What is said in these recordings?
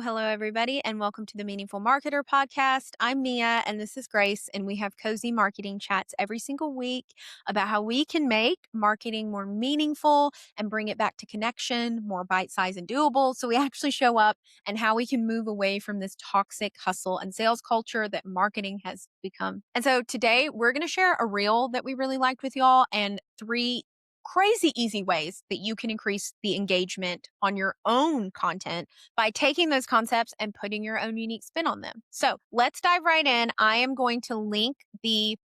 Hello, everybody, and welcome to the Meaningful Marketer podcast. I'm Mia, and this is Grace, and we have cozy marketing chats every single week about how we can make marketing more meaningful and bring it back to connection, more bite-sized and doable, so we actually show up, and how we can move away from this toxic hustle and sales culture that marketing has become. And so today, we're going to share a reel that we really liked with y'all and 3 crazy easy ways that you can increase the engagement on your own content by taking those concepts and putting your own unique spin on them. So let's dive right in. I am going to link the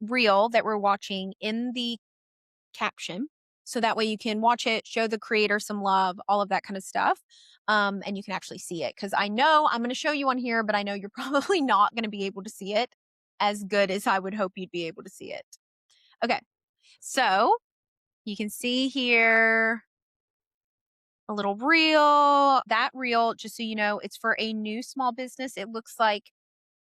reel that we're watching in the caption. So that way you can watch it, show the creator some love, all of that kind of stuff. And you can actually see it. Because I know I'm going to show you on here, but I know you're probably not going to be able to see it as good as I would hope you'd be able to see it. Okay. So you can see here a little reel. That reel, just so you know, it's for a new small business, it looks like,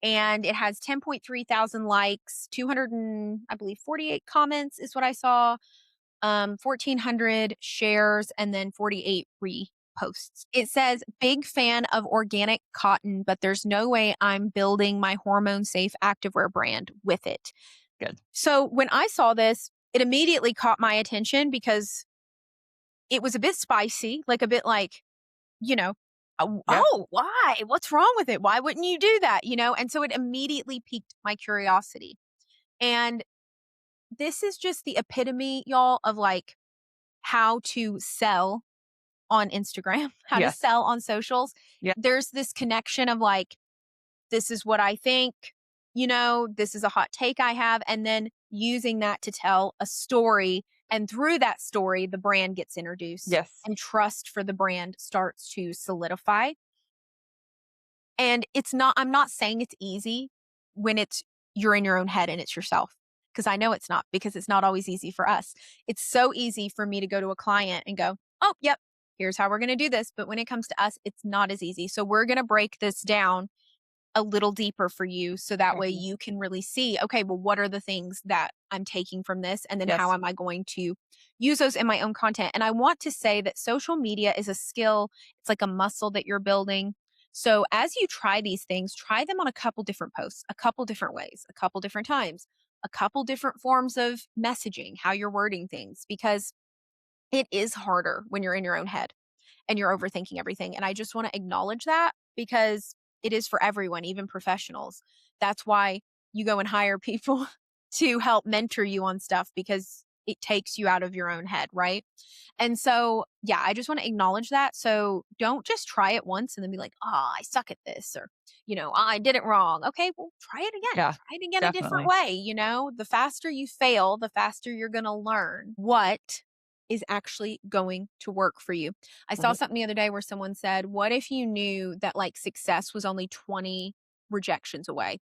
and it has 10.3 thousand likes, 200 and I believe 48 comments is what I saw, 1,400 shares, and then 48 reposts. It says, big fan of organic cotton, but there's no way I'm building my hormone safe activewear brand with it. Good. So when I saw this, it immediately caught my attention because it was a bit spicy, like a bit like, you know, Yeah. oh, why? What's wrong with it? Why wouldn't you do that? And so it immediately piqued my curiosity. And this is just the epitome, y'all, of like how to sell on Instagram, how to Yes. sell on socials. Yeah. There's this connection of like, this is what I think, this is a hot take I have, and then using that to tell a story. And through that story, the brand gets introduced Yes. and trust for the brand starts to solidify. And I'm not saying it's easy when you're in your own head and it's yourself, because I know it's not, because it's not always easy for us. It's so easy for me to go to a client and go, oh, yep, here's how we're going to do this. But when it comes to us, it's not as easy. So we're going to break this down a little deeper for you so that way Mhm. you can really see, okay, well, what are the things that I'm taking from this? And then how Yes. am I going to use those in my own content? And I want to say that social media is a skill, it's like a muscle that you're building. So as you try these things, try them on a couple different posts, a couple different ways, a couple different times, a couple different forms of messaging, how you're wording things, because it is harder when you're in your own head and you're overthinking everything. And I just want to acknowledge that because it is for everyone, even professionals. That's why you go and hire people to help mentor you on stuff, because it takes you out of your own head, right? And so, yeah, I just want to acknowledge that. So don't just try it once and then be like, oh, I suck at this, or, I did it wrong. Okay, well, try it again. Yeah. Try it again a different Definitely. way. The faster you fail, the faster you're going to learn what is actually going to work for you. I saw Mhm. something the other day where someone said, what if you knew that like success was only 20 rejections away?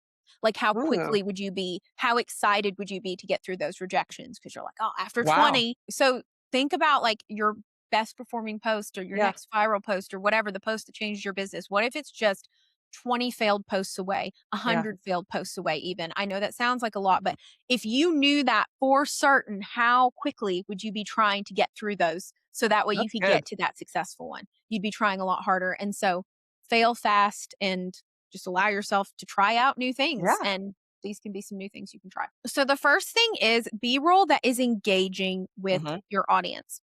Like, how Ooh. quickly would you be? How excited would you be to get through those rejections? Because you're like, oh, after Wow. 20. So think about like your best performing post or your Yeah. next viral post or whatever, the post that changed your business. What if it's just 20 failed posts away, Yeah. 100 failed posts away, even? I know that sounds like a lot, but if you knew that for certain, how quickly would you be trying to get through those so that way you That's could good. get to that successful one? You'd be trying a lot harder. And so fail fast and just allow yourself to try out new things. Yeah. And these can be some new things you can try. So the first thing is B-roll that is engaging with Mhm. your audience.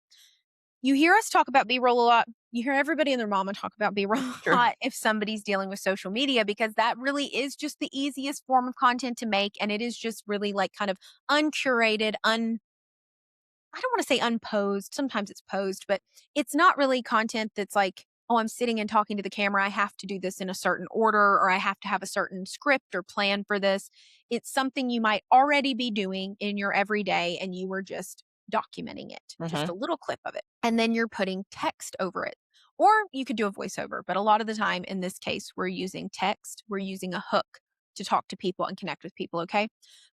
You hear us talk about B-roll a lot. You hear everybody and their mama talk about B-roll a True. lot if somebody's dealing with social media, because that really is just the easiest form of content to make. And it is just really like kind of uncurated, I don't want to say unposed. Sometimes it's posed, but it's not really content that's like, oh, I'm sitting and talking to the camera. I have to do this in a certain order, or I have to have a certain script or plan for this. It's something you might already be doing in your everyday and you were just documenting it, just Mhm. a little clip of it. And then you're putting text over it. Or you could do a voiceover, but a lot of the time in this case, we're using text, we're using a hook to talk to people and connect with people. Okay.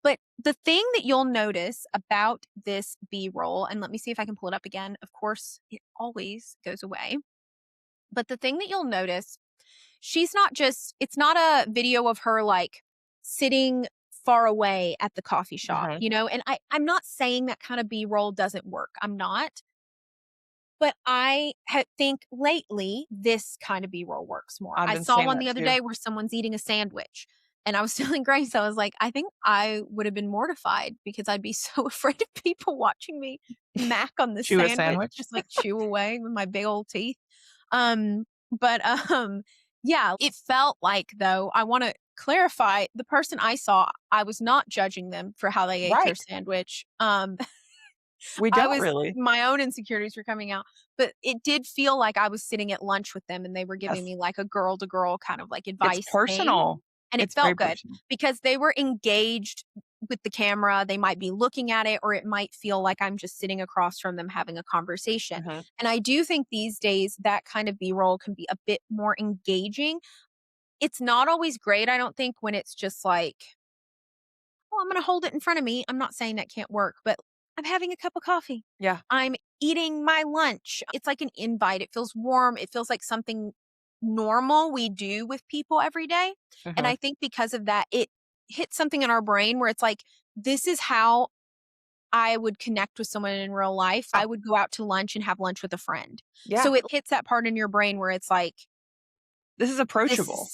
But the thing that you'll notice about this B-roll, and let me see if I can pull it up again. Of course, it always goes away. But the thing that you'll notice, it's not a video of her like sitting far away at the coffee shop, Mhm. and I'm not saying that kind of B-roll doesn't work. I'm not. But think lately this kind of B-roll works more. I've I been saw seeing one that the other too. day where someone's eating a sandwich, and I was telling Grace, I was like, "I think I would have been mortified because I'd be so afraid of people watching me mac on the Chew a sandwich, sandwich? just, like, chew away with my big old teeth." But, yeah, it felt like, though, I wanna clarify, the person I saw, I was not judging them for how they ate their Right. sandwich. We I don't was really. my own insecurities were coming out, but it did feel like I was sitting at lunch with them and they were giving Yes. me like a girl to girl kind of like It's advice thing, personal. and it It's very felt good personal. because they were engaged with the camera, they might be looking at it, or it might feel like I'm just sitting across from them having a conversation, Mhm. and I do think these days that kind of B-roll can be a bit more engaging. It's not always great, I don't think, when it's just like, "Oh, I'm gonna hold it in front of me." I'm not saying that can't work, but I'm having a cup of coffee. Yeah. I'm eating my lunch. It's like an invite. It feels warm. It feels like something normal we do with people every day. And Mhm. I think because of that, it hits something in our brain where it's like, this is how I would connect with someone in real life. Oh, I would go out to lunch and have lunch with a friend. yeah. So it hits that part in your brain where it's like, This is approachable.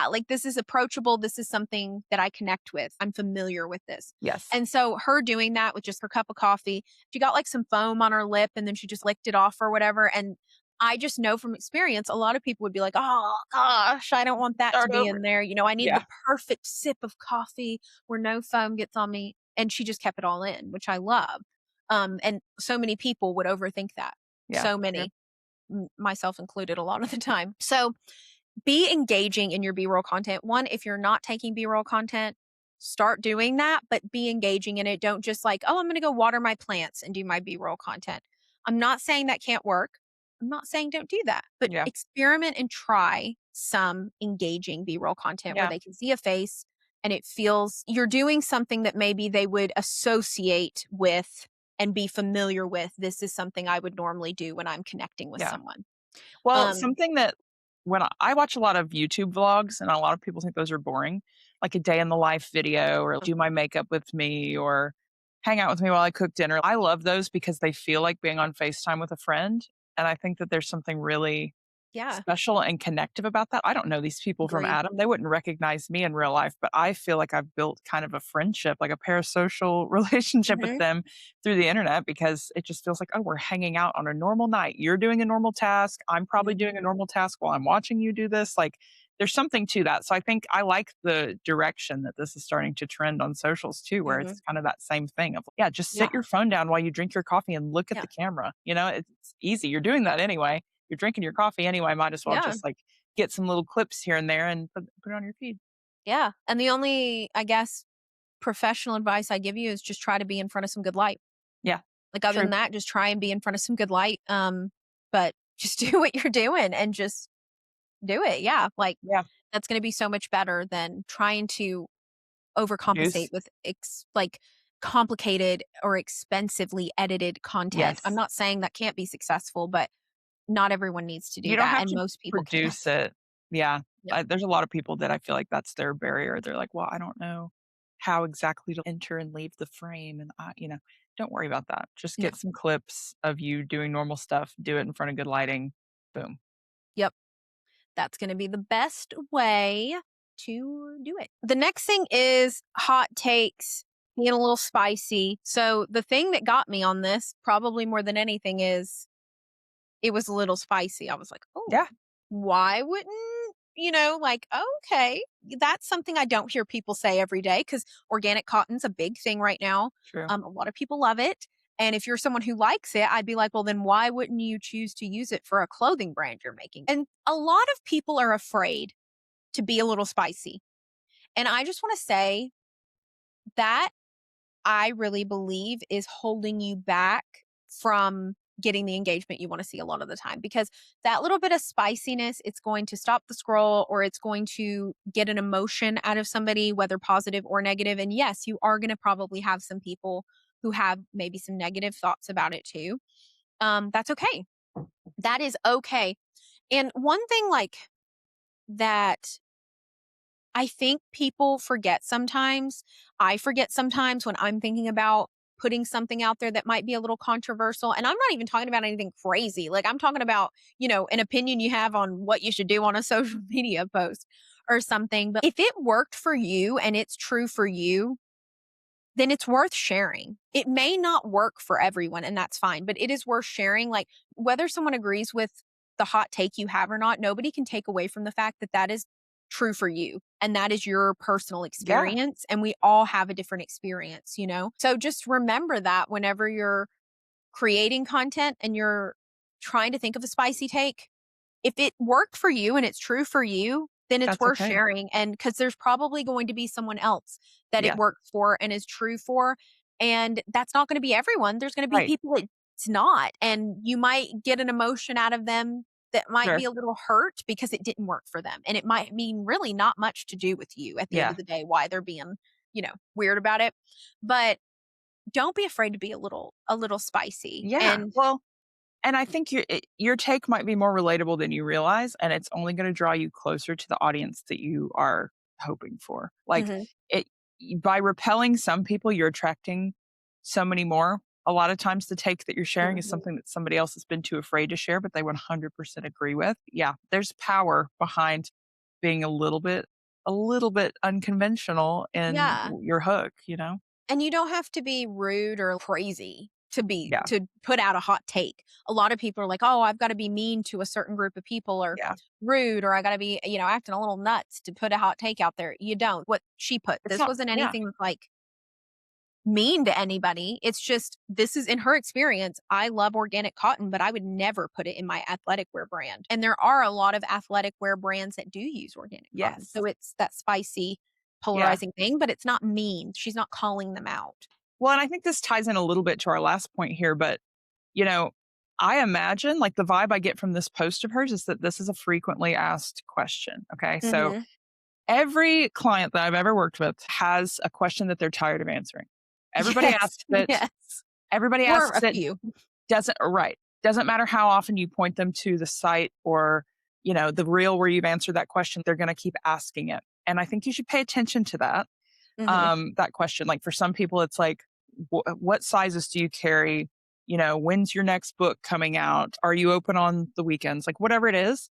like, this is approachable, this is something that I connect with, I'm familiar with this. Yes. And so her doing that with just her cup of coffee, she got, like, some foam on her lip, and then she just licked it off or whatever, and I just know from experience, a lot of people would be like, "Oh gosh, I don't want that to Start be over. in there," I need Yeah. the perfect sip of coffee where no foam gets on me, and she just kept it all in, which I love. And so many people would overthink that. Yeah. So Yep. many, myself included a lot of the time. So be engaging in your B-roll content. One, if you're not taking B-roll content, start doing that, but be engaging in it. Don't just like, oh, I'm going to go water my plants and do my B-roll content. I'm not saying that can't work. I'm not saying don't do that, but Yeah. experiment and try some engaging B-roll content where Yeah. they can see a face and it feels you're doing something that maybe they would associate with and be familiar with. This is something I would normally do when I'm connecting with Yeah. someone. Well, Um, something that when I watch a lot of YouTube vlogs, and a lot of people think those are boring, like a day in the life video or do my makeup with me or hang out with me while I cook dinner. I love those because they feel like being on FaceTime with a friend. And I think that there's something really yeah, special and connective about that. I don't know these people from agreed. Adam. They wouldn't recognize me in real life, but I feel like I've built kind of a friendship, like a parasocial relationship with Mhm, them through the internet because it just feels like, oh, we're hanging out on a normal night. You're doing a normal task. I'm probably doing a mhm, normal task while I'm watching you do this. Like there's something to that. So I think I like the direction that this is starting to trend on socials too, where it's mhm. kind of that same thing of, yeah, just Yeah, sit your phone down while you drink your coffee and look at yeah, the camera. It's easy. You're doing that anyway. You're drinking your coffee anyway, might as well yeah, just, like, get some little clips here and there and put it on your feed. yeah, and the only, I guess, professional advice I give you is just try to be in front of some good light. Yeah, Like, other true. than that, just try and be in front of some good light, but just do what you're doing and just do it, yeah, like, Yeah, that's gonna be so much better than trying to overcompensate produce. with complicated or expensively edited content. I'm Yes. not saying that can't be successful, but not everyone needs to do You don't that, have and to most people can't. produce it. Yeah, Yeah, there's a lot of people that I feel like that's their barrier. They're like, "Well, I don't know how exactly to enter and leave the frame," and don't worry about that. Just no, get some clips of you doing normal stuff, do it in front of good lighting, boom. yep. That's going to be the best way to do it. The next thing is hot takes, being a little spicy. So, the thing that got me on this, probably more than anything, is it was a little spicy. I was like, oh, Yeah, why wouldn't, like, okay, that's something I don't hear people say every day because organic cotton's a big thing right now. true. A lot of people love it. And if you're someone who likes it, I'd be like, well, then why wouldn't you choose to use it for a clothing brand you're making? And a lot of people are afraid to be a little spicy. And I just want to say that I really believe is holding you back from getting the engagement you want to see a lot of the time because that little bit of spiciness, it's going to stop the scroll or it's going to get an emotion out of somebody, whether positive or negative. And yes, you are going to probably have some people who have maybe some negative thoughts about it too. That's okay. That is okay. And one thing like that I think people forget sometimes, I forget sometimes when I'm thinking about putting something out there that might be a little controversial. And I'm not even talking about anything crazy. Like I'm talking about, an opinion you have on what you should do on a social media post or something. But if it worked for you and it's true for you, then it's worth sharing. It may not work for everyone, and that's fine, but it is worth sharing. Like whether someone agrees with the hot take you have or not, nobody can take away from the fact that that is true for you and that is your personal Yeah, experience. And we all have a different experience. So just remember that whenever you're creating content and you're trying to think of a spicy take, if it worked for you and it's true for you, then it's that's worth okay. sharing. And because there's probably going to be someone else that it Yes, works for and is true for. And that's not going to be everyone. There's going to be right. people it's not. And you might get an emotion out of them that might be Sure. a little hurt because it didn't work for them. And it might mean really not much to do with you at the end Yeah. of the day, why they're being, weird about it. But don't be afraid to be a little spicy. Yeah. And Well, and I think your take might be more relatable than you realize, and it's only gonna draw you closer to the audience that you are hoping for. Like, mhm, it by repelling some people, you're attracting so many more. A lot of times the take that you're sharing is mhm. something that somebody else has been too afraid to share, but they 100% agree with. Yeah, there's power behind being a little bit unconventional in Yeah. your hook, you know? And you don't have to be rude or crazy Yeah, to put out a hot take. A lot of people are like, "Oh, I've gotta be mean to a certain group of people or yeah. rude or I gotta be, acting a little nuts to put a hot take out there." You don't. What she put, It's this not wasn't yeah, anything like mean to anybody. It's just this is in her experience. I love organic cotton, but I would never put it in my athletic wear brand. And there are a lot of athletic wear brands that do use organic cotton. yes. So it's that spicy, Yeah. polarizing thing, but it's not mean. She's not calling them out. Well, and I think this ties in a little bit to our last point here, but, you know, I imagine, like, the vibe I get from this post of hers is that this is a frequently asked question, okay? So, Mhm. every client that I've ever worked with has a question that they're tired of answering. Everybody Yes, asks it. yes. Everybody Or asks a it. few. Doesn't right. Doesn't matter how often you point them to the site or, the reel where you've answered that question, they're gonna keep asking it. And I think you should pay attention to that. Mhm. That question. Like for some people, it's like, what sizes do you carry? When's your next book coming out? Are you open on the weekends? Like whatever it is,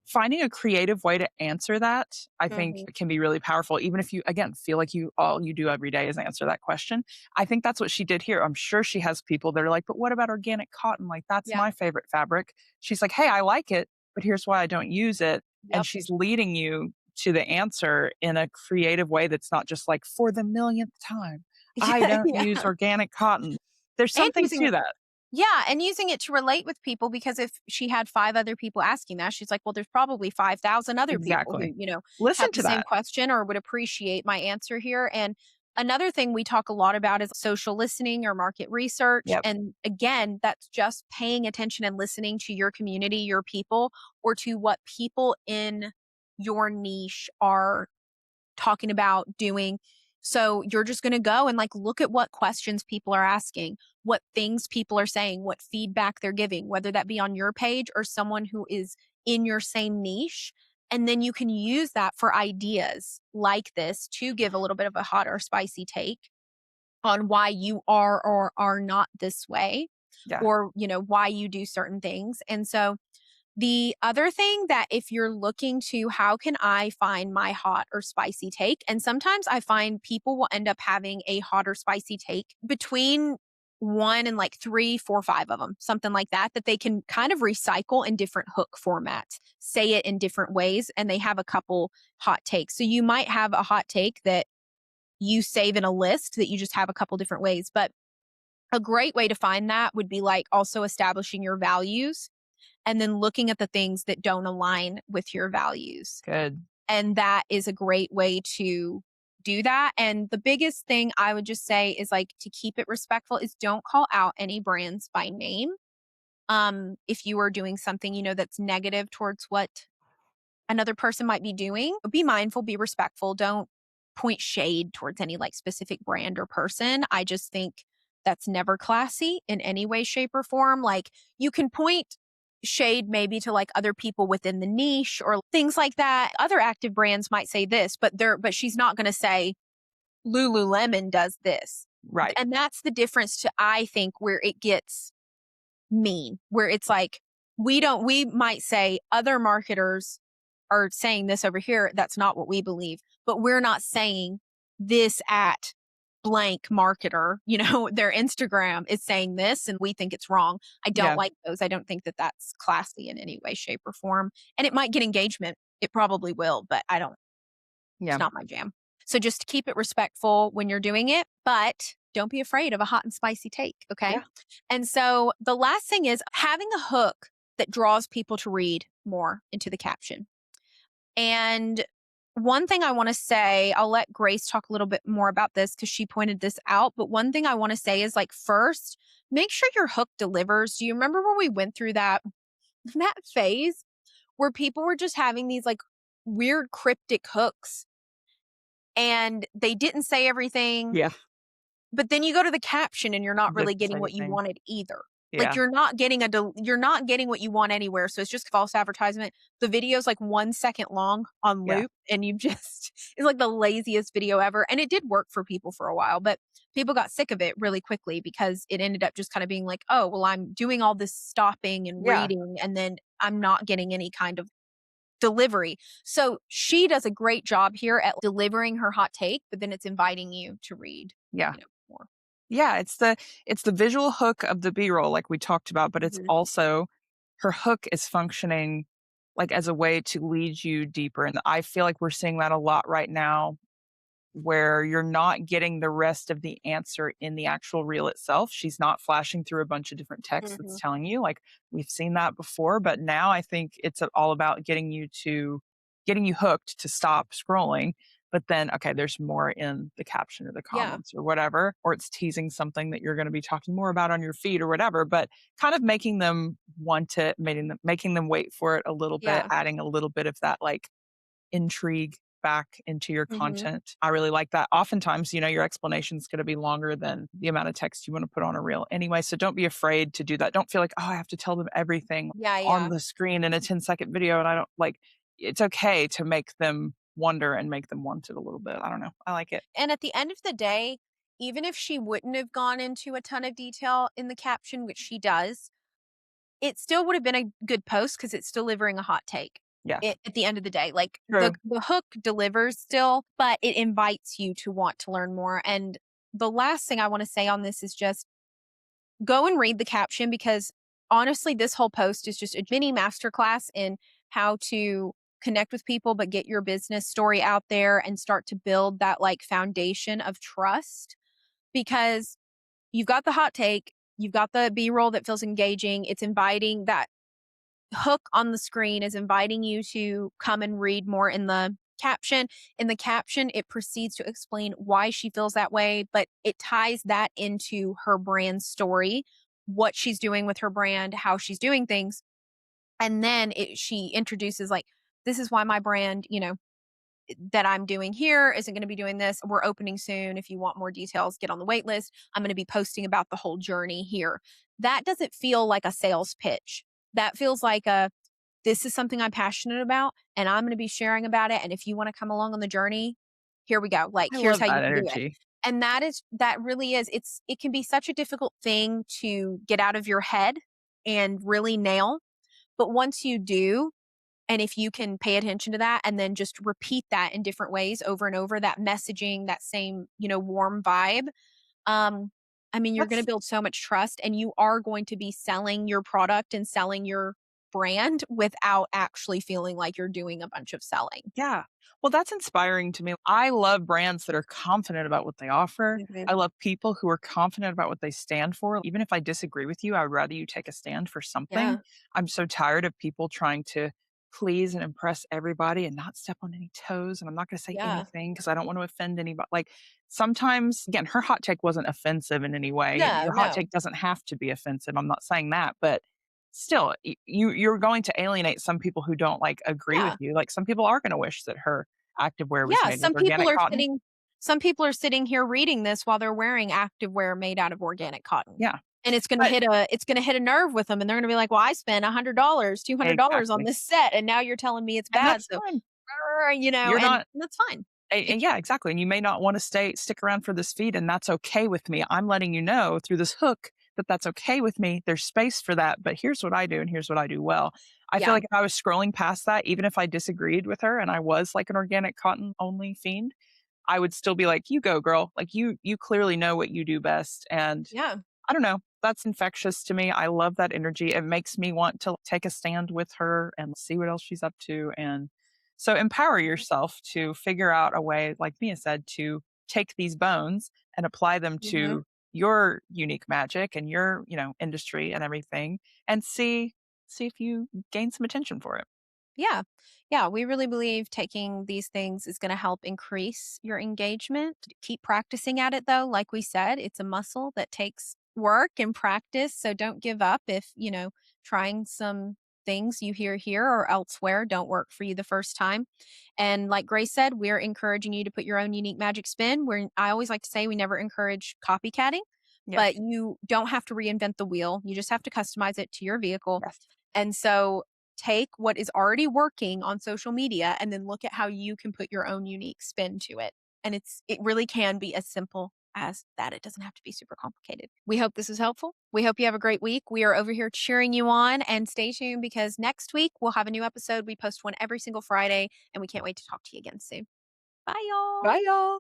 finding a creative way to answer that, I think Mhm. can be really powerful. Even if you, again, feel like all you do every day is answer that question. I think that's what she did here. I'm sure she has people that are like, but what about organic cotton? Like that's Yeah. my favorite fabric. She's like, hey, I like it, but here's why I don't use it. And Yep. she's leading you to the answer in a creative way that's not just like for the millionth time, I Yeah, don't use yeah. organic cotton. There's And something using to it that. Yeah, and using it to relate with people because if she had 5 other people asking that, she's like, "Well, there's probably 5,000 other people who, Exactly. Listen have the to same that. question or would appreciate my answer here." And another thing we talk a lot about is social listening or market research. Yep. And again, that's just paying attention and listening to your community, your people, or to what people in your niche are talking about doing. So you're just going to go and like look at what questions people are asking, what things people are saying, what feedback they're giving, whether that be on your page or someone who is in your same niche. And then you can use that for ideas like this to give a little bit of a hot or spicy take on why you are or are not this way Yeah. or, why you do certain things. And so the other thing that if you're looking to how can I find my hot or spicy take? And sometimes I find people will end up having a hot or spicy take between one and like three, four, five of them, something like that, that they can kind of recycle in different hook formats, say it in different ways, and they have a couple hot takes. So you might have a hot take that you save in a list that you just have a couple different ways. But a great way to find that would be like also establishing your values and then looking at the things that don't align with your values. Good. And that is a great way to do that. And the biggest thing I would just say is like to keep it respectful is don't call out any brands by name. If you are doing something, that's negative towards what another person might be doing, be mindful, be respectful. Don't point shade towards any like specific brand or person. I just think that's never classy in any way, shape, or form. Like you can point shade maybe to like other people within the niche or things like that. Other active brands might say this, but she's not going to say Lululemon does this. Right. And that's the difference to, I think, where it gets mean, where it's like, we might say other marketers are saying this over here. That's not what we believe, but we're not saying this at blank marketer, their Instagram is saying this and we think it's wrong. I don't Yeah. like those. I don't think that that's classy in any way, shape, or form. And it might get engagement. It probably will, but it's Yeah. not my jam. So just keep it respectful when you're doing it, but don't be afraid of a hot and spicy take. Okay. Yeah. And so the last thing is having a hook that draws people to read more into the caption. And one thing I want to say, I'll let Grace talk a little bit more about this because she pointed this out. But one thing I want to say is like, first, make sure your hook delivers. Do you remember when we went through that phase where people were just having these like weird cryptic hooks and they didn't say everything? Yeah. But then you go to the caption and you're not really Didn't say getting what you anything. wanted either. Like Yeah. you're not getting what you want anywhere, so it's just false advertisement. The video's like 1 second long on Yeah. loop and you just it's like the laziest video ever, and it did work for people for a while, but people got sick of it really quickly because it ended up just kind of being like, "Oh, well, I'm doing all this stopping and Yeah. reading and then I'm not getting any kind of delivery." So, she does a great job here at delivering her hot take, but then it's inviting you to read, Yeah. more. Yeah, it's the visual hook of the B-roll like we talked about, but it's Mhm. also her hook is functioning like as a way to lead you deeper, and I feel like we're seeing that a lot right now where you're not getting the rest of the answer in the actual reel itself. She's not flashing through a bunch of different text that's Mhm. telling you, like, we've seen that before, but now I think it's all about getting you hooked to stop scrolling. But then, okay, there's more in the caption or the Yeah. comments or whatever, or it's teasing something that you're going to be talking more about on your feed or whatever, but kind of making them want it, making them wait for it a little bit, Yeah. adding a little bit of that like intrigue back into your Mhm. content. I really like that. Oftentimes, your explanation is going to be longer than the amount of text you want to put on a reel anyway. So don't be afraid to do that. Don't feel like, oh, I have to tell them everything Yeah, on yeah. the screen in a 10-second video. And I don't like it's okay to make them wonder and make them want it a little bit. I don't know. I like it. And at the end of the day, even if she wouldn't have gone into a ton of detail in the caption, which she does, it still would have been a good post because it's delivering a hot take. Yeah. At the end of the day, like the True. the hook delivers still, but it invites you to want to learn more. And the last thing I want to say on this is just go and read the caption because honestly, this whole post is just a mini masterclass in how to connect with people, but get your business story out there and start to build that like foundation of trust because you've got the hot take, you've got the B roll that feels engaging. It's inviting that hook on the screen is inviting you to come and read more in the caption. In the caption, it proceeds to explain why she feels that way, but it ties that into her brand story, what she's doing with her brand, how she's doing things. And then she introduces, like, this is why my brand, that I'm doing here isn't going to be doing this. We're opening soon. If you want more details, get on the wait list. I'm going to be posting about the whole journey here. That doesn't feel like a sales pitch. That feels like this is something I'm passionate about and I'm going to be sharing about it. And if you want to come along on the journey, here we go. Like, I here's love how you that can do it. energy. And that really is, it can be such a difficult thing to get out of your head and really nail. But once you do, and if you can pay attention to that and then just repeat that in different ways over and over, that messaging, that same, warm vibe, um, I mean, you're going to That's build so much trust and you are going to be selling your product and selling your brand without actually feeling like you're doing a bunch of selling. Yeah. Well, that's inspiring to me. I love brands that are confident about what they offer. Mhm. I love people who are confident about what they stand for. Even if I disagree with you, I would rather you take a stand for something. Yeah. I'm so tired of people trying to please and impress everybody and not step on any toes. And I'm not going to say Yeah. anything because I don't want to offend anybody. Like sometimes, again, her hot take wasn't offensive in any way. No, Your hot no. take doesn't have to be offensive. I'm not saying that, but still, you're going to alienate some people who don't, like, agree with Yeah. you. Like, some people are gonna wish that her activewear was Yeah. made with organic cotton. Some people are sitting here reading this while they're wearing activewear made out of organic cotton. Yeah, And but it's gonna hit a nerve with them, and they're gonna be like, "Well, I spent $100, $200 on exactly, this set, and now you're telling me it's and bad." that's So, fine. and You're not that's fine. And yeah, exactly, and you may not wanna stick around for this feed, and that's okay with me. I'm letting you know through this hook that that's okay with me. There's space for that, but here's what I do, and here's what I do well. I feel Yeah. like if I was scrolling past that, even if I disagreed with her and I was, like, an organic cotton only fiend, I would still be like, "You go, girl. Like, you clearly know what you do best," and Yeah. I don't know. That's infectious to me. I love that energy. It makes me want to take a stand with her and see what else she's up to. And so empower yourself to figure out a way, like Mia said, to take these bones and apply them Mhm. to your unique magic and your, industry and everything and see if you gain some attention for it. Yeah. Yeah. We really believe taking these things is going to help increase your engagement. Keep practicing at it, though. Like we said, it's a muscle that takes work and practice. So don't give up if, trying some things you hear here or elsewhere don't work for you the first time. And like Grace said, we're encouraging you to put your own unique magic spin. I always like to say we never encourage copycatting, but Yes. you don't have to reinvent the wheel. You just have to customize it to your vehicle. Yes. And so take what is already working on social media and then look at how you can put your own unique spin to it. And it really can be as simple as that. It doesn't have to be super complicated. We hope this is helpful. We hope you have a great week. We are over here cheering you on and stay tuned because next week we'll have a new episode. We post one every single Friday and we can't wait to talk to you again soon. Bye y'all. Bye, y'all.